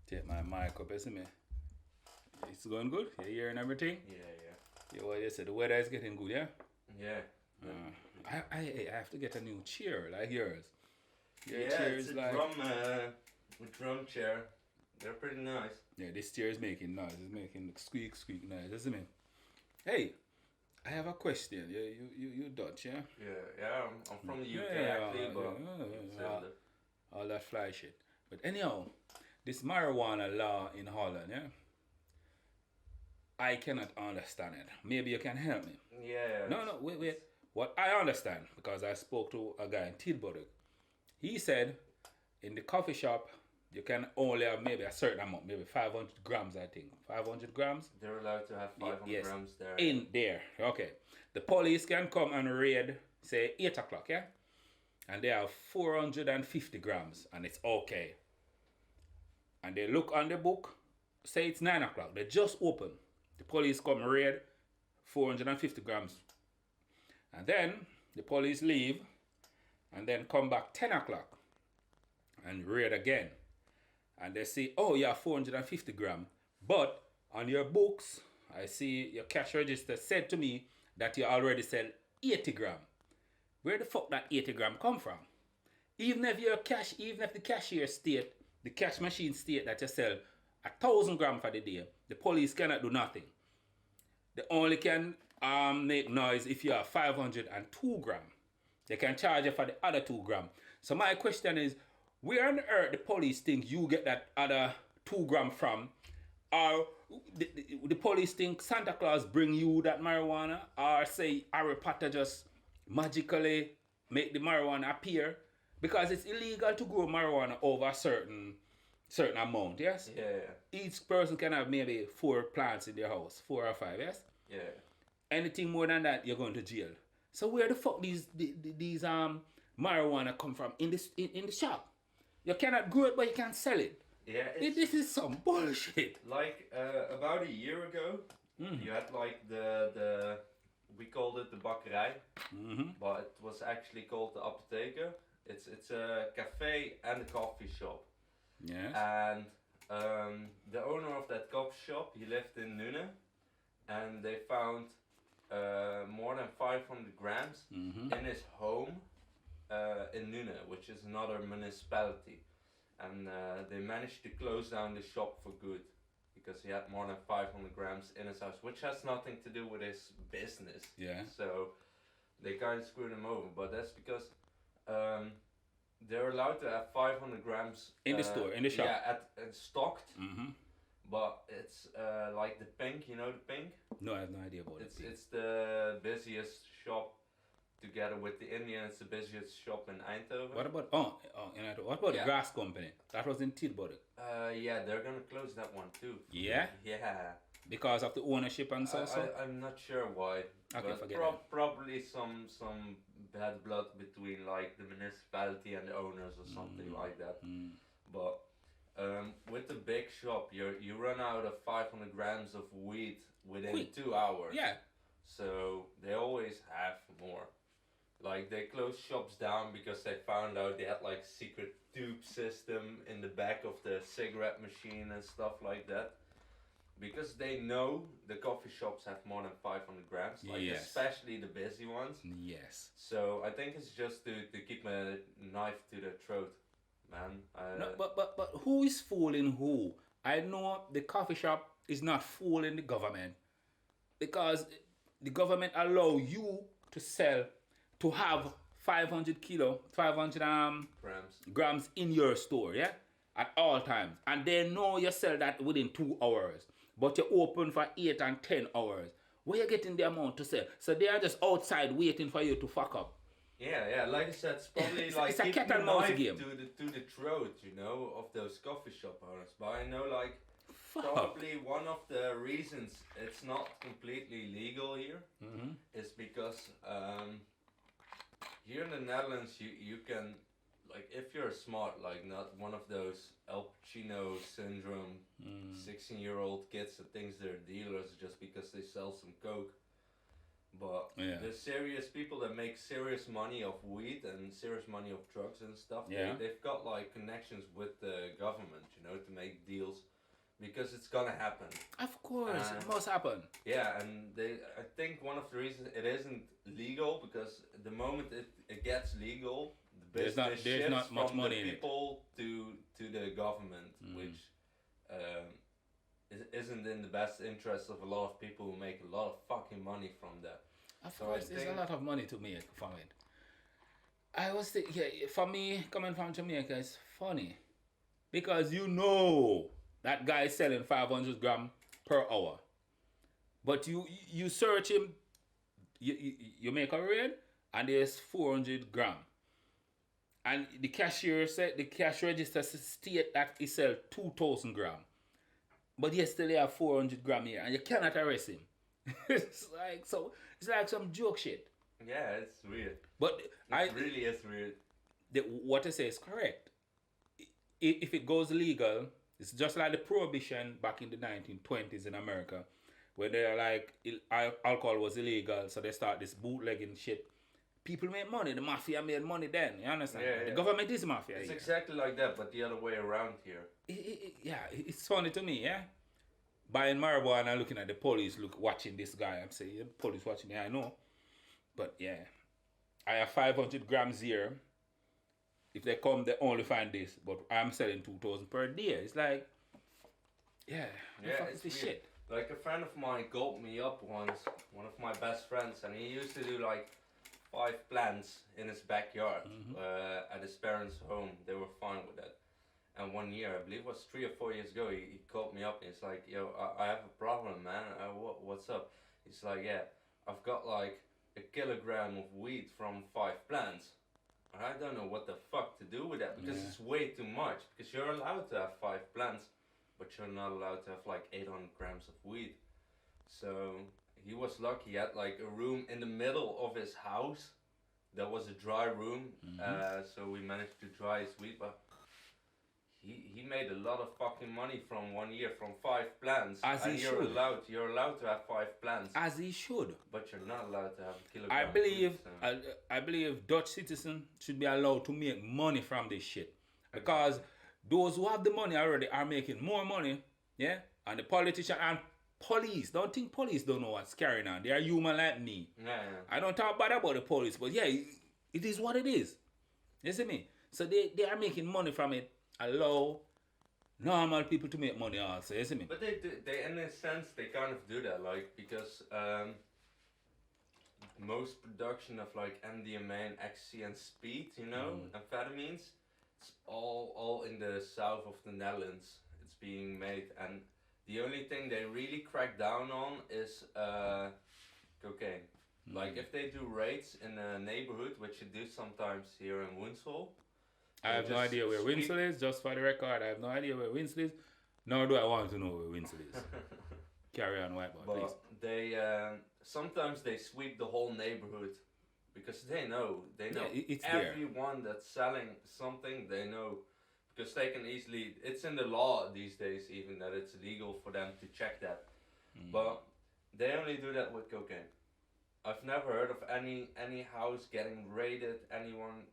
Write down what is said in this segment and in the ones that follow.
Take my mic up, isn't it? It's going good? You hearing everything? Yeah. Yeah, what you said, the weather is getting good, yeah? Yeah. I have to get a new chair like yours. Your Yeah, chair it's is a drum chair. They're pretty nice. Yeah, this chair is making noise. It's making squeak noise, isn't it? Hey, I have a question. You Dutch, yeah? Yeah. I'm from the UK actually, but all that fly shit. But anyhow, this marijuana law in Holland, yeah? I cannot understand it. Maybe you can help me. Yeah. No, wait. What I understand, because I spoke to a guy in Tilburg, he said in the coffee shop, you can only have maybe a certain amount, maybe 500 grams, I think. 500 grams? They're allowed to have 500 grams there. In there, okay. The police can come and raid, say, 8 o'clock, yeah? And they have 450 grams, and it's okay. And they look on the book, say it's 9 o'clock. They just open. The police come raid 450 grams. And then the police leave and then come back 10 o'clock and raid again. And they say, oh, you have 450 grams. But on your books, I see your cash register said to me that you already sell 80 grams. Where the fuck that 80 grams come from? Even if the cashier state, the cash machine state that you sell 1,000 grams for the day, the police cannot do nothing. They only can make noise if you have 502 grams. They can charge you for the other 2 grams. So my question is, where on earth the police think you get that other 2 grams from? Or the police think Santa Claus bring you that marijuana? Or say Harry Potter just magically make the marijuana appear? Because it's illegal to grow marijuana over a certain amount, yes? Yeah. Each person can have maybe 4 plants in their house, 4 or 5, yes? Yeah. Anything more than that, you're going to jail. So where the fuck these marijuana come from in the shop? You cannot grow it, but you can't sell it. Yeah. This is some bullshit. Like about a year ago, you had like the we called it the bakkerij, but it was actually called the apotheker. It's a cafe and a coffee shop. Yes. And the owner of that coffee shop, he lived in Nune, and they found more than 500 grams in his home in Nune, which is another municipality. And they managed to close down the shop for good because he had more than 500 grams in his house, which has nothing to do with his business. Yeah. So they kind of screwed him over, but that's because they're allowed to have 500 grams in the store, in the shop. Yeah, at stocked. But it's like the Pink, you know the Pink? No, I have no idea about it. It's the busiest shop. Together with the Indian, it's the busiest shop in Eindhoven. What about the grass company? That was in Tilburg. Yeah, they're gonna close that one too. Yeah? Yeah. Because of the ownership and so. I'm not sure why. Okay, but forget it. Probably some bad blood between like the municipality and the owners or something like that. But with the big shop, you run out of 500 grams of weed within 2 hours. Yeah. So they always have more. Like they closed shops down because they found out they had like secret tube system in the back of the cigarette machine and stuff like that. Because they know the coffee shops have more than 500 grams, like especially the busy ones. Yes. So I think it's just to keep a knife to the throat, man. No, but who is fooling who? I know the coffee shop is not fooling the government because the government allow you to have 500 grams in your store, yeah, at all times, and they know you sell that within 2 hours, but you open for 8 and 10 hours. Where you getting the amount to sell? So they are just outside waiting for you to fuck up. Yeah, like I said, it's probably like it's a cat and mouse game to the throat, you know, of those coffee shop owners. But I know like probably one of the reasons it's not completely legal here is because here in the Netherlands you can, like, if you're smart, like not one of those El Pacino syndrome 16-year-old kids that thinks they're dealers just because they sell some coke. But the serious people that make serious money of weed and serious money of drugs and stuff, they've got like connections with the government, to make deals, because it's gonna happen. Of course, it must happen. Yeah, and I think one of the reasons it isn't legal, because the moment it gets legal, the business shifts not much from money the people to the government, which isn't in the best interest of a lot of people who make a lot of fucking money from that. Of course, there's a lot of money to make from it. I was thinking, for me, coming from Jamaica, it's funny. Because that guy is selling 500 grams per hour. But you search him, you make a raid, and there's 400 grams. And the cash register state that he sells 2,000 grams. But he still have 400 grams here, and you cannot arrest him. It's like some joke shit. Yeah, it's weird. But it really is weird. What I say is correct. If it goes legal, it's just like the prohibition back in the 1920s in America, where they're like alcohol was illegal, so they start this bootlegging shit. People made money. The mafia made money then. You understand? Yeah. The government is mafia. It's exactly like that, but the other way around here. It's funny to me. Yeah. Buying marijuana, looking at the police, watching this guy. I'm saying, police watching. Yeah, I know. But yeah, I have 500 grams here. If they come, they only find this. But I'm selling 2,000 per day. It's like, it's this shit. Like a friend of mine called me up once, one of my best friends, and he used to do like 5 plants in his backyard at his parents' home. They were fine with that. And one year, I believe it was 3 or 4 years ago, he called me up and he's like, yo, I have a problem, man. What's up? He's like, yeah, I've got like a kilogram of weed from 5 plants. And I don't know what the fuck to do with that, because it's way too much. Because you're allowed to have 5 plants, but you're not allowed to have like 800 grams of weed. So he was lucky. He had like a room in the middle of his house. That was a dry room. So we managed to dry his weed. But he made a lot of fucking money from 1 year from 5 plants. As he should. You're allowed to have 5 plants. As he should. But you're not allowed to have a kilogram. I believe Dutch citizens should be allowed to make money from this shit. Because those who have the money already are making more money. Yeah? And the politician and police. Don't think police don't know what's carrying on. They are human like me. Yeah. I don't talk bad about the police, but it is what it is. You see me? So they are making money from it. Allow normal people to make money also, you see me? But they in a sense, they kind of do that, like, because most production of like MDMA and ecstasy and speed, amphetamines, it's all in the south of the Netherlands. It's being made, and the only thing they really crack down on is cocaine. Like if they do raids in a neighborhood, which you do sometimes here in Woensel. I have no idea where Winsel is, just for the record. I have no idea where Winsel is, nor do I want to know where Winsel is. Carry on, white boy, please. They sometimes they sweep the whole neighborhood, because they know it's everyone that's selling something, they know, because they can easily, it's in the law these days even that it's illegal for them to check that. But they only do that with cocaine. I've never heard of any house getting raided, anyone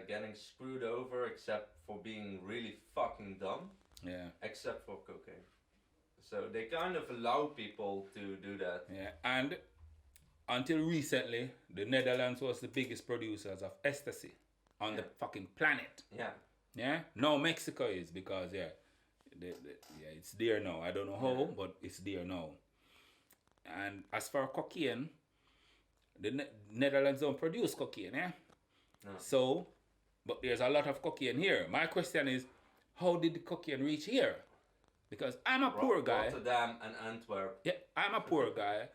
getting screwed over, except for being really fucking dumb. Yeah. Except for cocaine. So they kind of allow people to do that. Yeah. And until recently, the Netherlands was the biggest producers of ecstasy on the fucking planet. Yeah. Yeah. Now Mexico is, because it's there now. I don't know how, but it's there now. And as for cocaine, the Netherlands don't produce cocaine, yeah? No. So, but there's a lot of cocaine here. My question is, how did the cocaine reach here? Because I'm a poor guy. Rotterdam and Antwerp. Yeah, I'm a poor guy.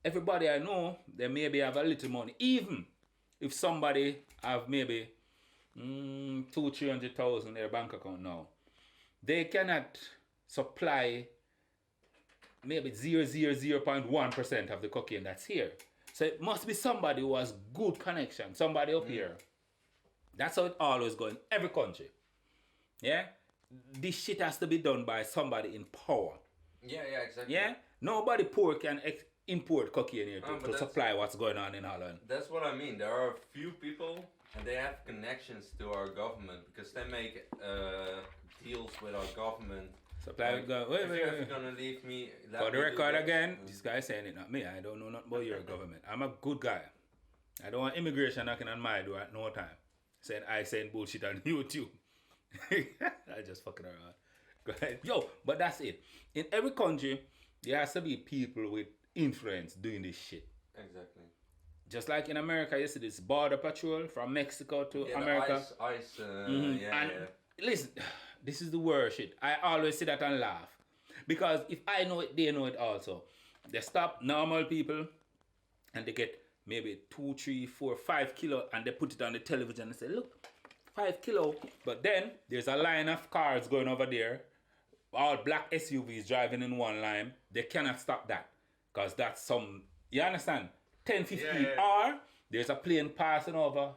Everybody I know, they maybe have a little money. Even if somebody have maybe 200,000-300,000 in their bank account now, they cannot supply maybe 0.1% of the cocaine that's here. So it must be somebody who has good connection, somebody up here. That's how it always goes in every country. Yeah? This shit has to be done by somebody in power. Yeah, exactly. Yeah? Nobody poor import cocaine here to supply what's going on in Holland. That's what I mean. There are a few people, and they have connections to our government because they make deals with our government. Supply like, wait. If you're gonna leave me, for the record again, this guy saying it, not me. I don't know nothing about your government. I'm a good guy. I don't want immigration knocking on my door at no time. Saying I saying bullshit on YouTube. I just fucking around. Go ahead. Yo, but that's it. In every country, there has to be people with influence doing this shit. Exactly. Just like in America, you see this border patrol from Mexico to America. ICE, Listen, this is the worst shit. I always say that and laugh. Because if I know it, they know it also. They stop normal people and they get maybe 2, 3, 4, 5 kilo and they put it on the television and say, look, 5 kilo. But then there's a line of cars going over there. All black SUVs driving in one line. They cannot stop that. Because that's some, you understand? 10, 15. Yeah. Or there's a plane passing over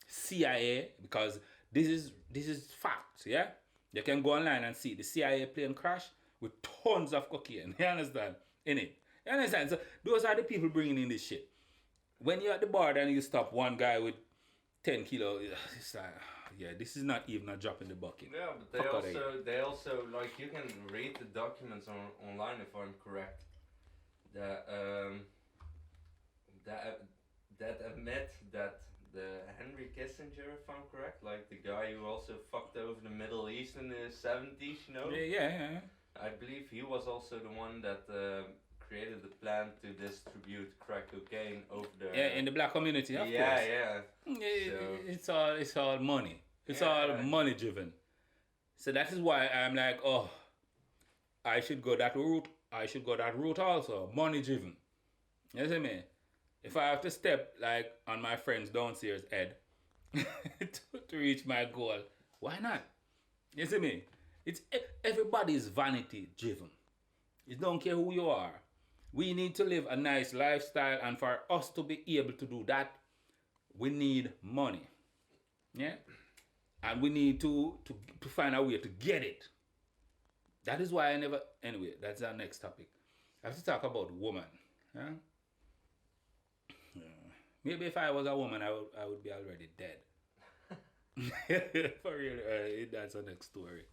CIA, because this is facts, yeah? You can go online and see the CIA plane crash with tons of cocaine. You understand? In it. You understand? So those are the people bringing in this shit. When you're at the border and you stop one guy with 10 kilo, it's like, yeah, this is not even a drop in the bucket. Yeah, but they also like, you can read the documents online if I'm correct. That admit that the Henry Kissinger, if I'm correct, like the guy who also fucked over the Middle East in the 70s, you know? Yeah. I believe he was also the one that created the plan to distribute crack cocaine over the... Yeah, in the black community, of course. Yeah. It's all money. It's all money driven. So that is why I'm like, oh, I should go that route. I should go that route also. Money driven. You see me? If I have to step like on my friend's downstairs head to reach my goal, why not? You see me? It's everybody's vanity driven. It don't care who you are. We need to live a nice lifestyle, and for us to be able to do that, we need money. Yeah? And we need to find a way to get it. That is why anyway, that's our next topic. I have to talk about woman. Yeah? Maybe if I was a woman, I would be already dead. For real, that's the next story.